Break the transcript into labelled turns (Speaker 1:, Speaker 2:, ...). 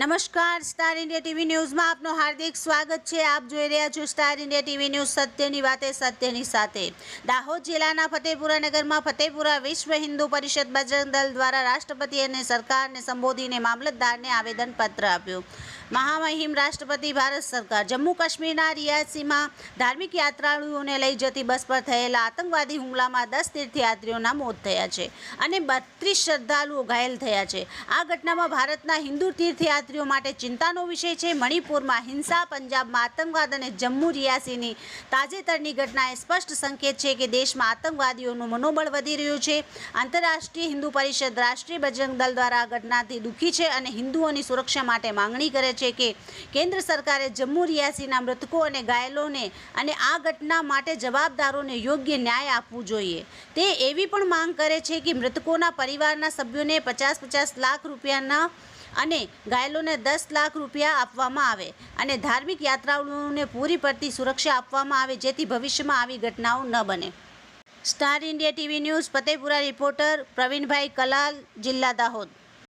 Speaker 1: નમસ્કાર, star India TV ન્યૂઝમાં આપનું હાર્દિક સ્વાગત છે। આપ જોઈ રહ્યા છો સ્ટાર ઇન્ડિયા ટીવી ન્યૂઝ, સત્યની વાતે સત્યની સાથે। દાહોદ જિલ્લાના ફતેપુરા નગરમાં ફતેપુરા વિશ્વ હિન્દુ પરિષદ બજરંગ દળ દ્વારા રાષ્ટ્રપતિ અને સરકારને સંબોધીને મામલતદારને આવેદનપત્ર આપ્યું। મહામહિમ રાષ્ટ્રપતિ ભારત સરકાર જમ્મુ કાશ્મીરના રિયાસીમાં ધાર્મિક યાત્રાળુઓને લઈ જતી બસ પર થયેલા આતંકવાદી હુમલામાં 10 તીર્થયાત્રીઓના મોત થયા છે અને 32 શ્રદ્ધાળુઓ ઘાયલ થયા છે। આ ઘટનામાં ભારતના હિન્દુ તીર્થયાત્રીઓ માટે ચિંતાનો વિષય છે। મણિપુરમાં હિંસા, પંજાબમાં આતંકવાદ અને જમ્મુ રિયાસીની તાજેતરની ઘટનાએ સ્પષ્ટ સંકેત છે કે દેશમાં આતંકવાદીઓનું મનોબળ વધી રહ્યું છે। આંતરરાષ્ટ્રીય હિન્દુ પરિષદ રાષ્ટ્રીય બજરંગ દળ દ્વારા આ ઘટનાથી દુઃખી છે અને હિન્દુઓની સુરક્ષા માટે માંગણી કરે છે કે કેન્દ્ર સરકારે જમ્મુ રિયાસીના મૃતકો અને ઘાયલોને અને આ ઘટના માટે જવાબદારોને યોગ્ય ન્યાય આપવું જોઈએ। તે એવી પણ માંગ કરે છે કે મૃતકોના પરિવારના સભ્યોને 50-50 લાખ રૂપિયાના અને ઘાયલોને 10 લાખ રૂપિયા આપવામાં આવે અને ધાર્મિક યાત્રાળુઓને પૂરી પડતી સુરક્ષા આપવામાં આવે જેથી ભવિષ્યમાં આવી ઘટનાઓ ન બને। Star India TV news Fatepura reporter Pravinbhai Kalal, જિલ્લા દાહોદ।